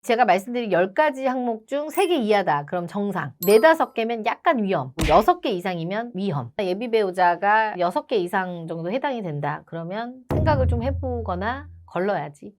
제가 말씀드린 10가지 항목 중 3개 이하다. 그럼 정상. 4, 5개면 약간 위험. 6개 이상이면 위험. 예비 배우자가 6개 이상 정도 해당이 된다. 그러면 생각을 좀 해보거나 걸러야지.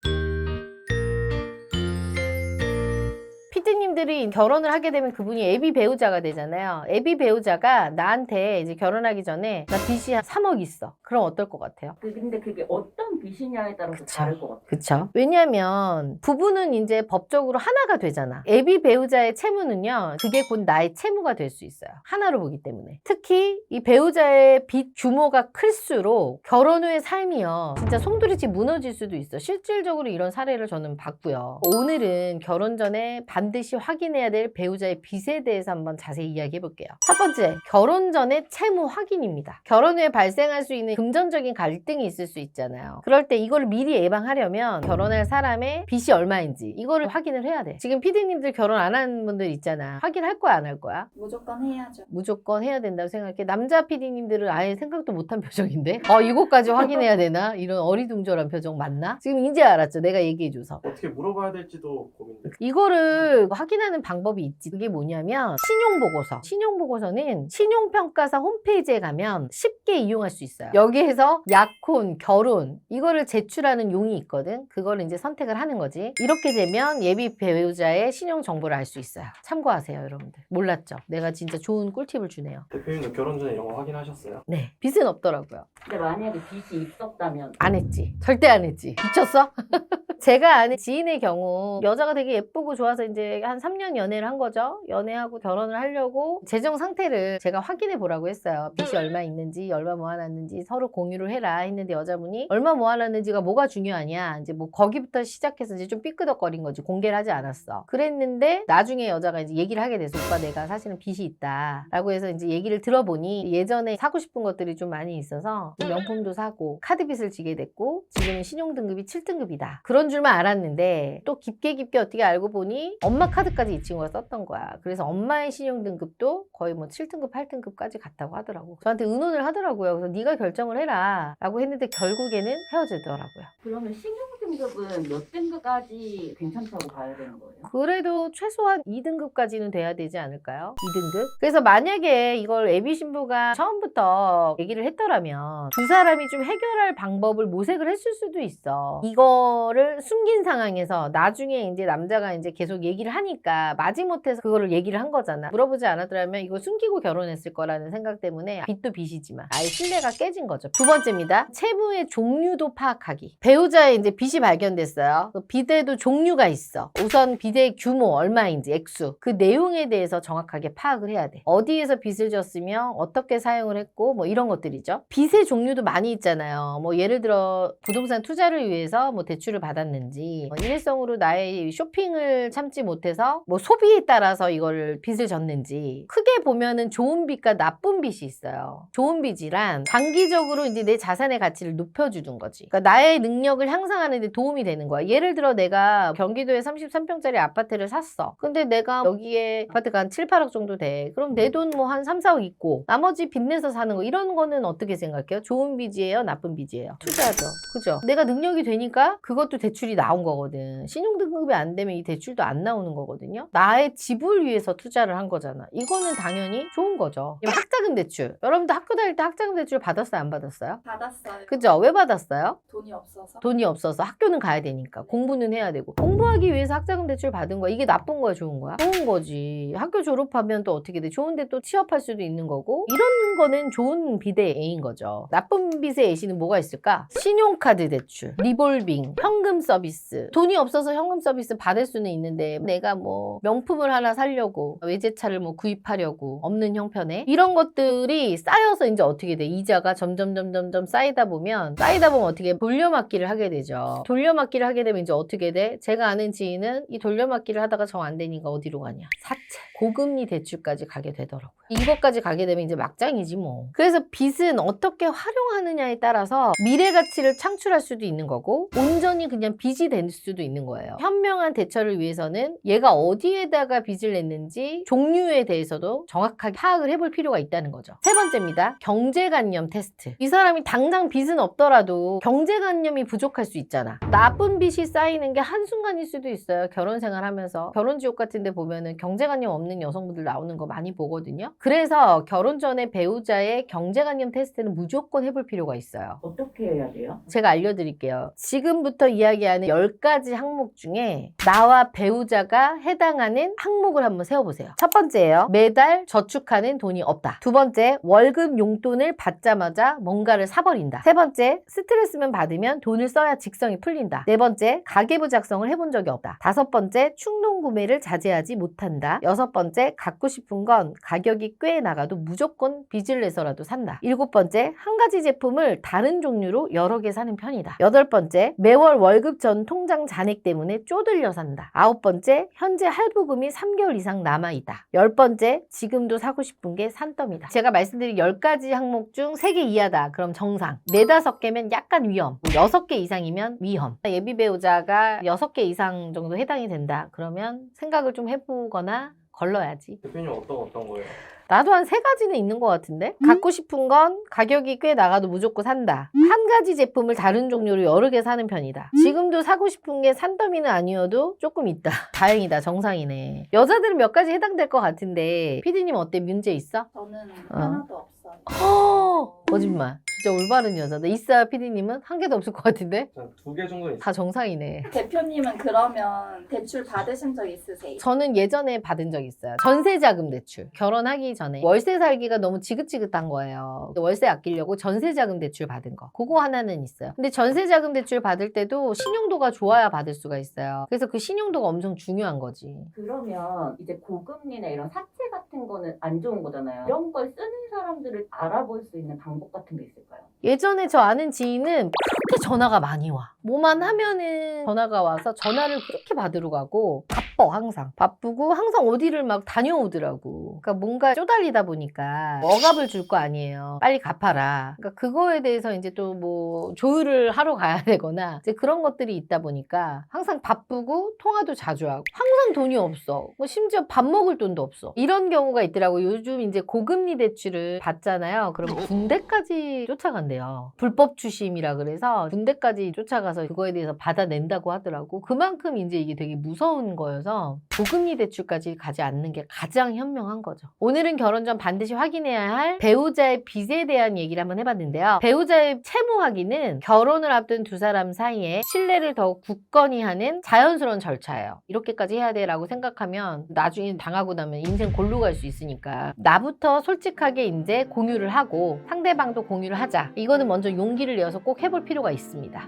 피디님들이 결혼을 하게 되면 그분이 애비 배우자가 되잖아요. 애비 배우자가 나한테 이제 결혼하기 전에 나 빚이 한 3억 있어. 그럼 어떨 것 같아요? 근데 그게 어떤 빚이냐에 따라서 다를 것 같아요. 그쵸? 왜냐면 부부는 이제 법적으로 하나가 되잖아. 애비 배우자의 채무는요, 그게 곧 나의 채무가 될 수 있어요. 하나로 보기 때문에. 특히 이 배우자의 빚 규모가 클수록 결혼 후의 삶이요, 진짜 송두리째 무너질 수도 있어. 실질적으로 이런 사례를 저는 봤고요. 오늘은 결혼 전에 반드시 확인해야 될 배우자의 빚에 대해서 한번 자세히 이야기해 볼게요. 첫 번째, 결혼 전에 채무 확인입니다. 결혼 후에 발생할 수 있는 금전적인 갈등이 있을 수 있잖아요. 그럴 때 이걸 미리 예방하려면 결혼할 사람의 빚이 얼마인지 이거를 확인을 해야 돼. 지금 피디님들 결혼 안 한 분들 있잖아. 확인할 거야, 안 할 거야? 무조건 해야죠. 무조건 해야 된다고 생각해. 남자 피디님들은 아예 생각도 못한 표정인데? 이거까지 확인해야 되나? 이런 어리둥절한 표정 맞나? 지금 이제 알았죠. 내가 얘기해줘서. 어떻게 물어봐야 될지도 고민돼요. 이거를 확인하는 방법이 있지. 그게 뭐냐면 신용보고서. 신용보고서는 신용평가사 홈페이지에 가면 쉽게 이용할 수 있어요. 여기에서 약혼, 결혼 이거를 제출하는 용이 있거든. 그걸 이제 선택을 하는 거지. 이렇게 되면 예비 배우자의 신용 정보를 알 수 있어요. 참고하세요, 여러분들. 몰랐죠? 내가 진짜 좋은 꿀팁을 주네요. 대표님도 결혼 전에 이런 거 확인하셨어요? 네, 빚은 없더라고요. 근데 만약에 빚이 있었다면 안 했지. 절대 안 했지. 미쳤어? 제가 아는 지인의 경우 여자가 되게 예쁘고 좋아서 이제 한 3년 연애를 한 거죠. 연애하고 결혼을 하려고 재정 상태를 제가 확인해 보라고 했어요. 빚이 얼마 있는지, 얼마 모아놨는지 서로 공유를 해라 했는데 여자분이 얼마 모아놨는지가 뭐가 중요하냐. 이제 뭐 거기부터 시작해서 이제 좀 삐끄덕거린 거지. 공개를 하지 않았어. 그랬는데 나중에 여자가 이제 얘기를 하게 돼서 오빠 내가 사실은 빚이 있다 라고 해서 이제 얘기를 들어보니 예전에 사고 싶은 것들이 좀 많이 있어서 명품도 사고 카드빚을 지게 됐고 지금은 신용등급이 7등급이다. 그런 줄만 알았는데 또 깊게 어떻게 알고 보니 엄마 카드까지 이 친구가 썼던 거야. 그래서 엄마의 신용등급도 거의 뭐 7등급, 8등급까지 갔다고 하더라고. 저한테 의논을 하더라고요. 그래서 네가 결정을 해라 라고 했는데 결국에는 헤어지더라고요. 그러면 신용등급은 몇 등급까지 괜찮다고 봐야 되는 거예요? 그래도 최소한 2등급까지는 돼야 되지 않을까요? 2등급? 그래서 만약에 이걸 애비 신부가 처음부터 얘기를 했더라면 두 사람이 좀 해결할 방법을 모색을 했을 수도 있어. 이거를 숨긴 상황에서 나중에 이제 남자가 이제 계속 얘기를 하니까 마지못해서 그거를 얘기를 한 거잖아. 물어보지 않았더라면 이거 숨기고 결혼했을 거라는 생각 때문에 빚도 빚이지만 아예 신뢰가 깨진 거죠. 두 번째입니다. 채무의 종류도 파악하기. 배우자의 이제 빚이 발견됐어요. 그 빚에도 종류가 있어. 우선 빚의 규모 얼마인지 액수 그 내용에 대해서 정확하게 파악을 해야 돼. 어디에서 빚을 졌으며 어떻게 사용을 했고 뭐 이런 것들이죠. 빚의 종류도 많이 있잖아요. 뭐 예를 들어 부동산 투자를 위해서 뭐 대출을 받았는지 일회성으로 나의 쇼핑을 참지 못해서 뭐 소비에 따라서 이걸 빚을 졌는지 크게 보면은 좋은 빚과 나쁜 빚이 있어요. 좋은 빚이란 장기적으로 이제 내 자산의 가치를 높여주는 거지. 그러니까 나의 능력을 향상하는 데 도움이 되는 거야. 예를 들어 내가 경기도에 33평짜리 아파트를 샀어. 근데 내가 여기에 아파트가 한 7, 8억 정도 돼. 그럼 내 돈 뭐 한 3, 4억 있고 나머지 빚내서 사는 거 이런 거는 어떻게 생각해요? 좋은 빚이에요? 나쁜 빚이에요? 투자죠. 그죠? 내가 능력이 되니까 그것도 대출이 나온 거거든. 신용등급이 안 되면 이 대출도 안 나오는 거거든요. 나의 집을 위해서 투자를 한 거잖아. 이거는 당연히 좋은 거죠. 학자금 대출. 여러분들 학교 다닐 때 학자금 대출 받았어요? 안 받았어요? 받았어요. 그죠? 왜 받았어요? 돈이 없어서. 돈이 없어서 학교는 가야 되니까 공부는 해야 되고 공부하기 위해서 학자금 대출 받은 거야. 이게 나쁜 거야, 좋은 거야? 좋은 거지. 학교 졸업하면 또 어떻게 돼? 좋은데 또 취업할 수도 있는 거고 이런 거는 좋은 빚의 애인 거죠. 나쁜 빚의 애시는 뭐가 있을까? 신용카드 대출, 리볼빙, 현금 서비스. 돈이 없어서 현금 서비스 받을 수는 있는데 내가 뭐 명품을 하나 사려고 외제차를 뭐 구입하려고 없는 형편에 이런 것들이 쌓여서 이제 어떻게 돼? 이자가 점점 쌓이다 보면 어떻게 돌려막기를 하게 되죠. 돌려막기를 하게 되면 이제 어떻게 돼? 제가 아는 지인은 이 돌려막기를 하다가 정 안 되니까 어디로 가냐? 사채. 고금리 대출까지 가게 되더라고요. 이것까지 가게 되면 이제 막장이지 뭐. 그래서 빚은 어떻게 활용하느냐에 따라서 미래 가치를 창출할 수도 있는 거고 온전히 그냥 빚이 될 수도 있는 거예요. 현명한 대처를 위해서는 얘가 어디에다가 빚을 냈는지 종류에 대해서도 정확하게 파악을 해볼 필요가 있다는 거죠. 세 번째입니다. 경제관념 테스트. 이 사람이 당장 빚은 없더라도 경제관념이 부족할 수 있잖아. 나쁜 빚이 쌓이는 게 한순간일 수도 있어요. 결혼 생활하면서 결혼지옥 같은 데 보면은 경제관념 없는 여성분들 나오는 거 많이 보거든요. 그래서 결혼 전에 배우자의 경제관념 테스트는 무조건 해볼 필요가 있어요. 어떻게 해야 돼요? 제가 알려드릴게요. 지금부터 이야기하는 10가지 항목 중에 나와 배우자가 해당하는 항목을 한번 세워보세요. 첫 번째예요. 매달 저축하는 돈이 없다. 두 번째, 월급 용돈을 받자마자 뭔가를 사버린다. 세 번째, 스트레스만 받으면 돈을 써야 직성이 풀린다. 네 번째, 가계부 작성을 해본 적이 없다. 다섯 번째, 충동 구매를 자제하지 못한다. 여섯 번째, 갖고 싶은 건 가격이 꽤 나가도 무조건 빚을 내서라도 산다. 일곱 번째, 한 가지 제품을 다른 종류로 여러 개 사는 편이다. 여덟 번째, 매월 월급 전 통장 잔액 때문에 쪼들려 산다. 아홉 번째, 현재 할부금이 3개월 이상 남아있다. 열 번째, 지금도 사고 싶은 게 산더미다. 제가 말씀드린 10가지 항목 중 3개 이하다. 그럼 정상. 4, 5개면 약간 위험. 6개 이상이면 위험. 예비 배우자가 6개 이상 정도 해당이 된다. 그러면 생각을 좀 해보거나 걸러야지. 대표님 어떤 거예요? 나도 한 3가지는 있는 것 같은데? 갖고 싶은 건 가격이 꽤 나가도 무조건 산다. 한 가지 제품을 다른 종류로 여러 개 사는 편이다. 지금도 사고 싶은 게 산더미는 아니어도 조금 있다. 다행이다. 정상이네. 여자들은 몇 가지 해당될 것 같은데 피디님 어때? 문제 있어? 저는 하나도 없어요. 거짓말. 진짜 올바른 여자다. 있어요, 피디님은? 한 개도 없을 것 같은데? 전 2개 정도 있어요. 다 정상이네. 대표님은 그러면 대출 받으신 적 있으세요? 저는 예전에 받은 적 있어요. 전세자금 대출. 결혼하기 전에 월세 살기가 너무 지긋지긋한 거예요. 월세 아끼려고 전세자금 대출 받은 거. 그거 하나는 있어요. 근데 전세자금 대출 받을 때도 신용도가 좋아야 받을 수가 있어요. 그래서 그 신용도가 엄청 중요한 거지. 그러면 이제 고금리나 이런 사채 같은 거는 안 좋은 거잖아요. 이런 걸 쓰는 사람들을 알아볼 수 있는 방법 같은 게 있을까요? 예전에 저 아는 지인은 그렇게 전화가 많이 와. 뭐만 하면은 전화가 와서 전화를 그렇게 받으러 가고 바빠 항상. 바쁘고 항상 어디를 막 다녀오더라고. 그러니까 뭔가 쪼달리다 보니까 억압을 줄 거 아니에요. 빨리 갚아라. 그러니까 그거에 대해서 이제 또 뭐 조율을 하러 가야 되거나 이제 그런 것들이 있다 보니까 항상 바쁘고 통화도 자주 하고 항상 돈이 없어. 뭐 심지어 밥 먹을 돈도 없어. 이런 경우가 있더라고. 요즘 이제 고금리 대출을 받잖아요. 그럼 군대까지 쫓아간대요. 불법 추심이라 그래서 군대까지 쫓아가서 그거에 대해서 받아낸다고 하더라고. 그만큼 이제 이게 되게 무서운 거여서 고금리 대출까지 가지 않는 게 가장 현명한 거죠. 오늘은 결혼 전 반드시 확인해야 할 배우자의 빚에 대한 얘기를 한번 해봤는데요. 배우자의 채무 확인은 결혼을 앞둔 두 사람 사이에 신뢰를 더욱 굳건히 하는 자연스러운 절차예요. 이렇게까지 해야 돼라고 생각하면 나중에 당하고 나면 인생 골로 갈 수 있으니까 나부터 솔직하게 이제 공유를 하고 상대방도 공유를 하자. 이거는 먼저 용기를 내어서 꼭 해볼 필요가 있습니다.